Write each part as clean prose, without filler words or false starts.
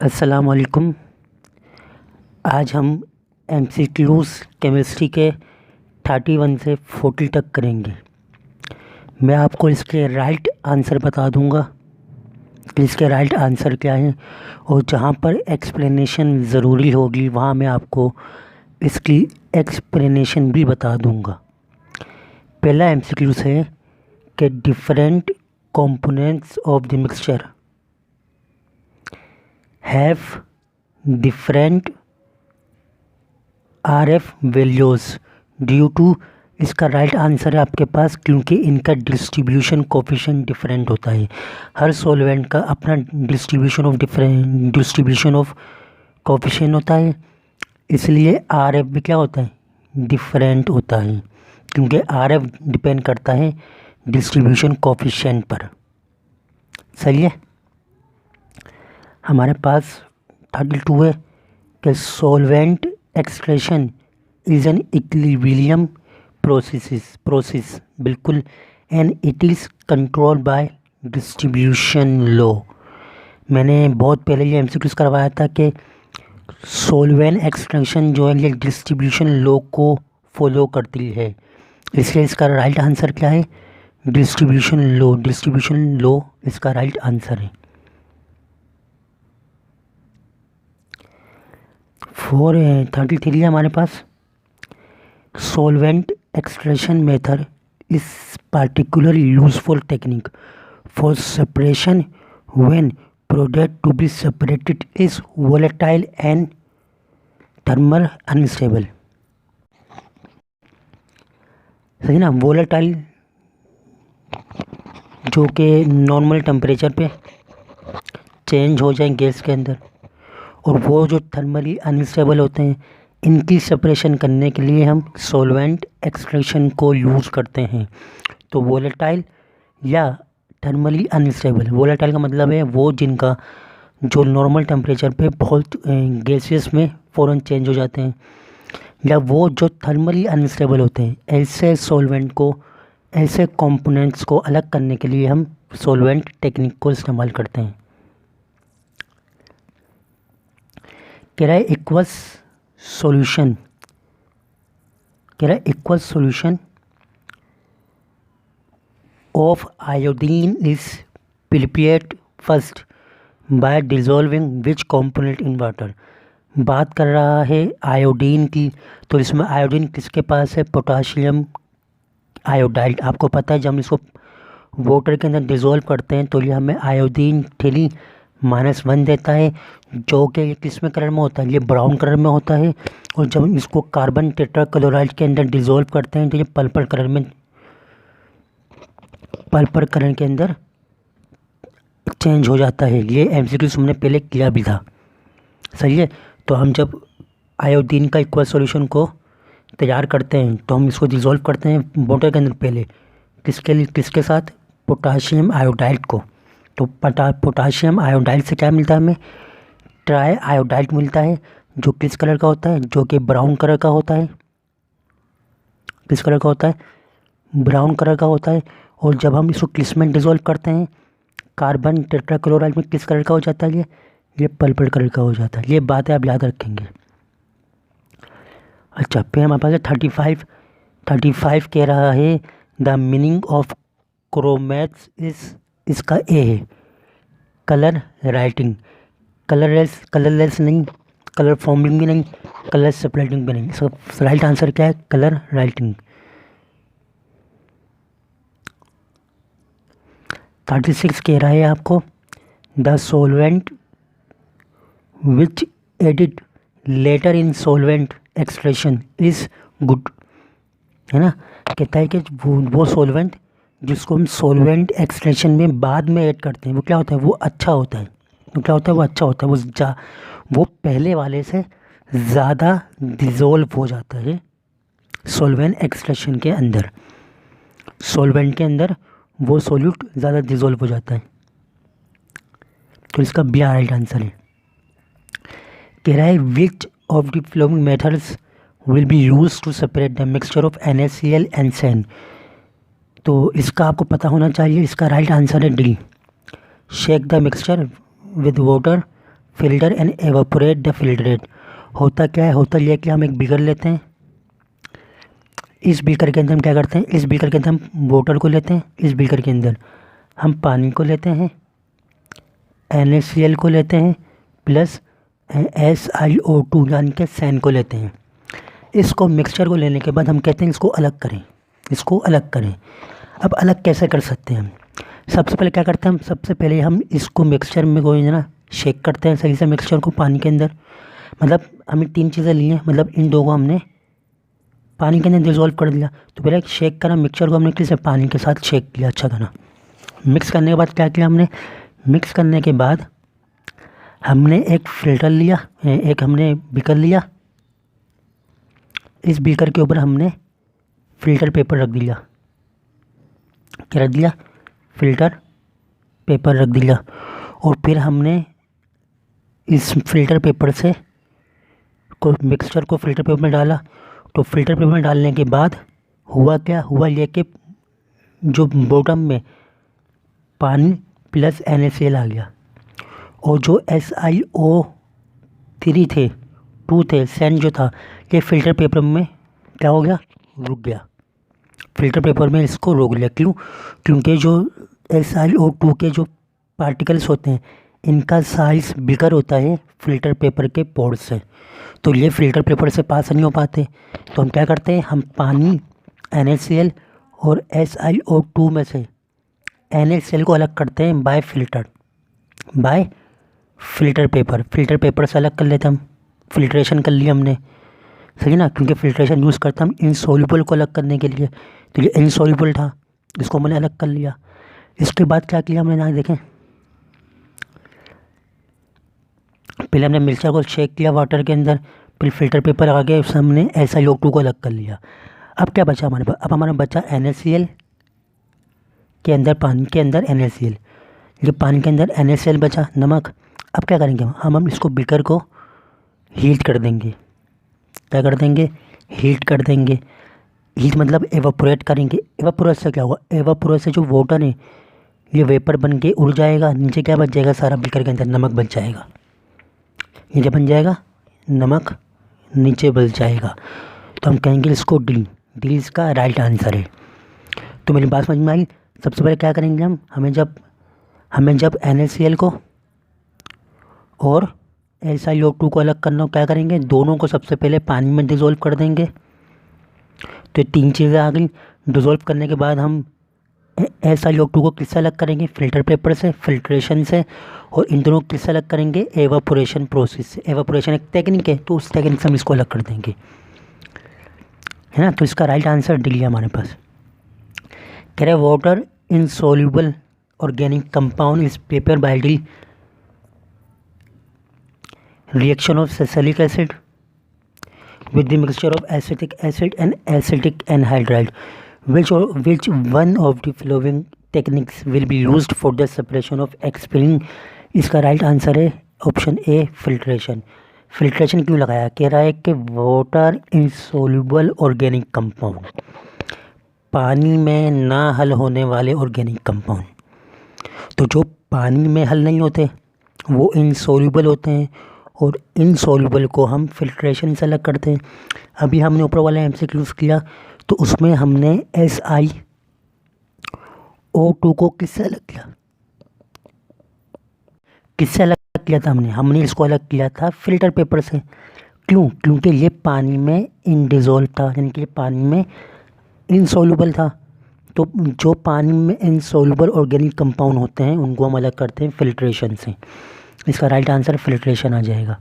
अस्सलाम वालेकुम। आज हम एमसीक्यूज़ केमिस्ट्री के 31 से 40 तक करेंगे। मैं आपको इसके राइट आंसर बता दूंगा कि इसके राइट आंसर क्या हैं, और जहां पर एक्सप्लेनेशन ज़रूरी होगी वहां मैं आपको इसकी एक्सप्लेनेशन भी बता दूंगा। पहला एमसीक्यूज़ है कि different components of the mixture have different RF values due to. इसका राइट आंसर है आपके पास, क्योंकि इनका डिस्ट्रीब्यूशन कोफिशिएंट डिफरेंट होता है। हर सॉल्वेंट का अपना डिस्ट्रीब्यूशन ऑफ कोफिशिएंट होता है, इसलिए RF भी क्या होता है, डिफरेंट होता है, क्योंकि RF डिपेंड करता है डिस्ट्रीब्यूशन कोफिशिएंट पर। सही है। हमारे पास 32 है कि solvent extraction is an equilibrium process बिल्कुल, and it is control by distribution law. मैंने बहुत पहले ये एमसीक्यूज़ करवाया था कि सॉल्वेंट एक्सट्रैक्शन जो है ये डिस्ट्रीब्यूशन लॉ को फॉलो करती है, इसलिए इसका राइट आंसर क्या है, डिस्ट्रीब्यूशन लॉ इसका राइट आंसर है। 433 है हमारे पास। Solvent extraction method is particularly useful technique for separation when product to be separated is volatile and thermal unstable. सही ना। वोलेटाइल जो कि नॉर्मल टेम्परेचर पे चेंज हो जाए गैस के अंदर, और वो जो थर्मली अनस्टेबल होते हैं, इनकी सेपरेशन करने के लिए हम सॉल्वेंट एक्सट्रैक्शन को यूज़ करते हैं। तो वोलेटाइल या थर्मली अनस्टेबल, वोलेटाइल का मतलब है वो जिनका जो नॉर्मल टेम्परेचर पे बहुत गैसेस में फ़ौरन चेंज हो जाते हैं, या वो जो थर्मली अनस्टेबल होते हैं। ऐसे सॉल्वेंट को, ऐसे कंपोनेंट्स को अलग करने के लिए हम सॉल्वेंट टेक्निक को इस्तेमाल करते हैं। कह रहा है equal solution of iodine is prepared first by dissolving which component in water. बात कर रहा है आयोडीन की, तो इसमें आयोडीन किसके पास है, पोटाशियम आयोडाइड। आपको पता है जब हम इसको वाटर के अंदर डिज़ोल्व करते हैं तो ये हमें आयोडीन 3-1 देता है, जो कि किस में कलर में होता है, ये ब्राउन कलर में होता है। और जब हम इसको कार्बन टेट्राक्लोराइड के अंदर डिज़ोल्व करते हैं तो ये पर्पल कलर के अंदर चेंज हो जाता है। ये एमसीक्यू हमने पहले किया भी था। सही है। तो हम जब आयोडीन का इक्वल सॉल्यूशन को तैयार करते हैं तो हम इसको डिज़ोल्व करते हैं वाटर के अंदर पहले, किसके साथ, पोटाशियम आयोडाइड को। तो पोटाशियम आयोडाइड से क्या मिलता है हमें, ट्राई आयोडाइड मिलता है, जो किस कलर का होता है, जो कि ब्राउन कलर का होता है। किस कलर का होता है, ब्राउन कलर का होता है। और जब हम इसको किस में डिज़ोल्व करते हैं, कार्बन टेट्राक्लोराइड में, किस कलर का हो जाता है, ये पर्पल कलर का हो जाता है। ये बातें आप याद रखेंगे। अच्छा, फिर हमारे पास है 35 कह रहा है द मीनिंग ऑफ क्रोमैट्स इज, इसका ए है कलर राइटिंग। कलरलेस नहीं, कलर फॉर्मिंग भी नहीं, कलर सेपरेटिंग भी नहीं। इसका राइट आंसर क्या है, कलर राइटिंग। 36 कह रहा है आपको the solvent which added later in solvent extraction is good, है ना। कहता है कि वो सॉल्वेंट जिसको हम सॉल्वेंट एक्सट्रैक्शन में बाद में ऐड करते हैं वो क्या होता है, वो अच्छा होता है। वो पहले वाले से ज़्यादा डिज़ोल्व हो जाता है सॉल्वेंट एक्सट्रैक्शन के अंदर। सॉल्वेंट के अंदर वो सॉल्यूट ज़्यादा डिज़ोल्व हो जाता है। तो इसका बी राइट आंसर है। कह रहा है which of the following methods will be use to separate the mixture of NaCl and sand. तो इसका आपको पता होना चाहिए। इसका राइट आंसर है D, shake the mixture with water filter and evaporate the filtrate. होता क्या है, होता ये कि हम एक बीकर लेते हैं, इस बीकर के अंदर हम क्या करते हैं, इस बीकर के अंदर हम वाटर को लेते हैं, इस बीकर के अंदर हम पानी को लेते हैं, NaCl को लेते हैं, प्लस SiO2 यानी कि सैन को लेते हैं। इसको मिक्सचर को लेने के बाद हम कहते हैं इसको अलग करें, इसको अलग करें। अब अलग कैसे कर सकते हैं हम? सबसे पहले क्या करते हैं हम, सबसे पहले हम इसको मिक्सचर में कोई ना शेक करते हैं सही से मिक्सचर को पानी के अंदर। मतलब हमें 3 चीज़ें ली हैं, मतलब इन दो को हमने पानी के अंदर डिज़ोल्व कर दिया। तो पहले शेक करा मिक्सचर को, हमने किसी पानी के साथ शेक किया अच्छा खाना। मिक्स करने के बाद क्या किया हमने, मिक्स करने के बाद हमने एक फ़िल्टर लिया, एक हमने बीकर लिया, इस बीकर के ऊपर हमने फ़िल्टर पेपर रख दिया। क्या रख दिया? फ़िल्टर पेपर रख दिया। और फिर हमने इस फ़िल्टर पेपर से को मिक्सचर को फ़िल्टर पेपर में डाला। तो फ़िल्टर पेपर में डालने के बाद हुआ क्या, हुआ ये कि जो बॉटम में पानी प्लस NaCl आ गया, और जो SiO3 थे, 2 थे, सैन जो था, ये फ़िल्टर पेपर में क्या हो गया, रुक गया। फ़िल्टर पेपर में इसको रोक लिया। क्यों? क्योंकि जो SiO2 के जो पार्टिकल्स होते हैं, इनका साइज़ बिगर होता है फ़िल्टर पेपर के पोर्स से, तो ये फ़िल्टर पेपर से पास नहीं हो पाते। तो हम क्या करते हैं, हम पानी, NaCl और SiO2 में से NaCl को अलग करते हैं by filter paper. Filter paper से अलग कर लेते हम, फ़िल्ट्रेशन कर लिया हमने, सही ना, क्योंकि फ़िल्ट्रेशन यूज़ करते हम इनसॉल्युबल को अलग करने के लिए। तो ये इनसॉल्युबल था, इसको मैंने अलग कर लिया। इसके बाद क्या किया हमने, यहाँ देखें, पहले हमने मिक्सचर को शेक किया वाटर के अंदर, फिर फ़िल्टर पेपर आ गया, उससे हमने SiO2 को अलग कर लिया। अब क्या बचा हमारे पास, अब हमारा बचा NaCl के अंदर, पानी के अंदर NaCl, ये पानी के अंदर NaCl बचा, नमक। अब क्या करेंगे हम इसको बीकर को हीट कर देंगे। क्या कर देंगे? हीट कर देंगे। हीट मतलब एवापोरेट करेंगे। एवापोरेट से क्या होगा, एवापोरेट से जो वाटर है ये वेपर बन के उड़ जाएगा, नीचे क्या बच जाएगा, सारा बीकर के अंदर नमक बच जाएगा। ये क्या बन जाएगा, नमक नीचे बच जाएगा। तो हम कहेंगे इसको डी इसका राइट आंसर है। तो मेरी बात समझ में आई? सबसे पहले क्या करेंगे हम, हमें जब NaCl को और SiO2 को अलग करना हो, क्या करेंगे, दोनों को सबसे पहले पानी में डिज़ोल्व कर देंगे। तो 3 चीज़ें आ गई। डिज़ोल्व करने के बाद हम SiO2 को किससे अलग करेंगे, फ़िल्टर पेपर से, फ़िल्ट्रेशन से, और इन दोनों को किससे अलग करेंगे, एवापोरेशन प्रोसेस से। एवापोरेशन एक टेक्निक है, तो उस टेक्निक से हम इसको अलग कर देंगे, है ना। तो इसका राइट आंसर डी है हमारे पास। कह रहे water insoluble organic compound is पेपर by the reaction of salicylic acid with the mixture of acetic acid and acetic anhydride. Which one of the following techniques will be used for the separation of expelling? इसका right answer है option A, filtration. Filtration क्यों लगाया, कह रहा है कि water insoluble organic compound, पानी में ना हल होने वाले ऑर्गेनिक कंपाउंड, तो जो पानी में हल नहीं होते वो इनसॉल्युबल होते हैं, और इनसॉल्युबल को हम फिल्ट्रेशन से अलग करते हैं। अभी हमने ऊपर वाला MCQ किया, तो उसमें हमने SiO2 को किससे अलग किया, था हमने इसको अलग किया था फ़िल्टर पेपर से। क्यों? क्योंकि ये पानी में इनडिज़ोल्व था, यानी कि पानी में इनसॉल्युबल था। तो जो पानी में इनसॉल्युबल ऑर्गेनिक कंपाउंड होते हैं उनको हम अलग करते हैं फिल्ट्रेशन से। इसका राइट आंसर फिल्ट्रेशन आ जाएगा।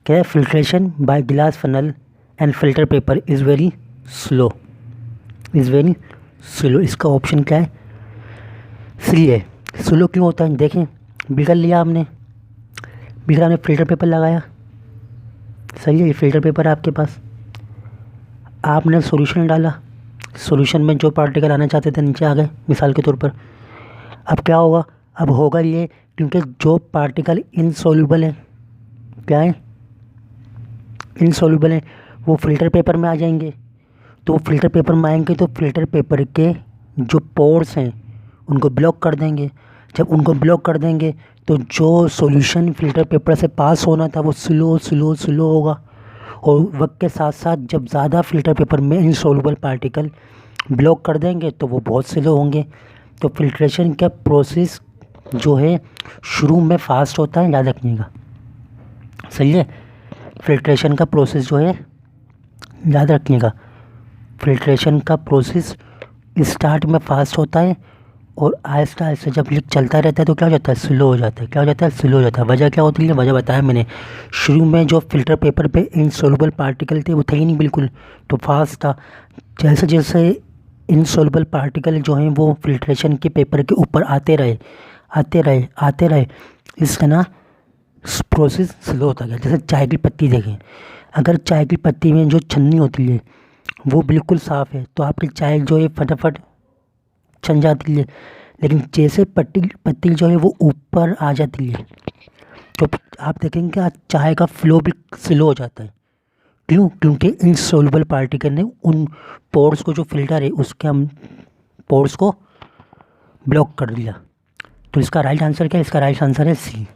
क्या है, filtration by glass funnel and filter paper is very slow, इसका ऑप्शन क्या है, सी है। स्लो क्यों होता है, देखें, बिगड़ लिया आपने, फिल्टर पेपर लगाया, सही है, ये फिल्टर पेपर है आपके पास, आपने सॉल्यूशन डाला, सॉल्यूशन में जो पार्टिकल आना चाहते थे नीचे आ गए मिसाल के तौर पर। अब क्या होगा, अब होगा ये, क्योंकि जो पार्टिकल इनसॉल्युबल है, क्या है, इनसॉल्युबल है, वो फ़िल्टर पेपर में आ जाएंगे। तो फ़िल्टर पेपर में आएंगे तो फ़िल्टर पेपर के जो पोर्स हैं उनको ब्लॉक कर देंगे। जब उनको ब्लॉक कर देंगे तो जो सॉल्यूशन फ़िल्टर पेपर से पास होना था वो स्लो होगा, और वक्त के साथ साथ जब ज़्यादा फ़िल्टर पेपर में इनसॉल्युबल पार्टिकल ब्लॉक कर देंगे तो वो बहुत स्लो होंगे। तो फिल्ट्रेशन का प्रोसेस जो है शुरू में फ़ास्ट होता है, याद रखिएगा। सही है, फिल्ट्रेशन का प्रोसेस जो है याद रखिएगा, फिल्ट्रेशन का प्रोसेस स्टार्ट में फ़ास्ट होता है और आहिस्ता आहिस्ता जब ये चलता रहता है तो क्या हो जाता है, स्लो हो जाता है। क्या हो जाता है, स्लो हो जाता है। वजह क्या होती है, वजह बताया मैंने। शुरू में जो फ़िल्टर पेपर पे इनसॉल्युबल पार्टिकल थे वो थे ही नहीं बिल्कुल, तो फास्ट था। जैसे जैसे इनसॉल्युबल पार्टिकल जो हैं वो फिल्ट्रेशन के पेपर के ऊपर आते रहे, इसका ना प्रोसेस स्लो होता गया। जैसे चाय की पत्ती देखें, अगर चाय की पत्ती में जो छन्नी होती है वो बिल्कुल साफ़ है तो आपकी चाय जो है फटाफट छन जाती है, लेकिन जैसे पत्ती जो है वो ऊपर आ जाती है तो आप देखेंगे कि चाय का फ्लो भी स्लो हो जाता है। क्यों? क्योंकि इनसॉल्युबल पार्टिकल ने उन पोर्स को, जो फिल्टर है उसके हम पोर्स को ब्लॉक कर दिया। तो इसका राइट आंसर क्या है? इसका राइट आंसर है सी।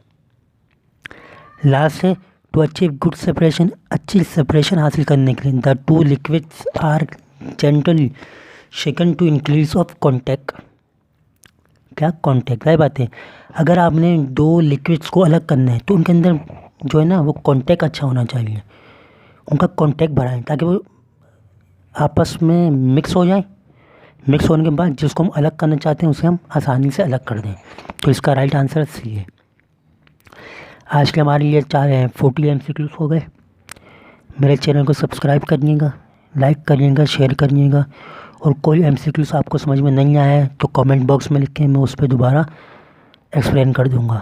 लास्ट है, टू अचीव गुड सेपरेशन, अच्छी सेपरेशन हासिल करने के लिए the two liquids are gently shaken to increase of contact. क्या कॉन्टैक्ट? वही बात है, अगर आपने दो लिक्विड्स को अलग करना है तो उनके अंदर जो है ना वो कॉन्टैक्ट अच्छा होना चाहिए, उनका कॉन्टैक्ट बढ़ाएं ताकि वो आपस में मिक्स हो जाए। मिक्स होने के बाद जिसको हम अलग करना चाहते हैं उसे हम आसानी से अलग कर दें। तो इसका राइट आंसर सी है। आज के हमारे लिए 40 MCQs हो गए। मेरे चैनल को सब्सक्राइब करिएगा, लाइक करिएगा, शेयर करिएगा, और कोई MCQs आपको समझ में नहीं आया है तो कमेंट बॉक्स में लिखें, मैं उस पर दोबारा एक्सप्लेन कर दूँगा।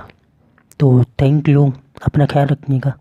तो थैंक यू, अपना ख्याल रखिएगा।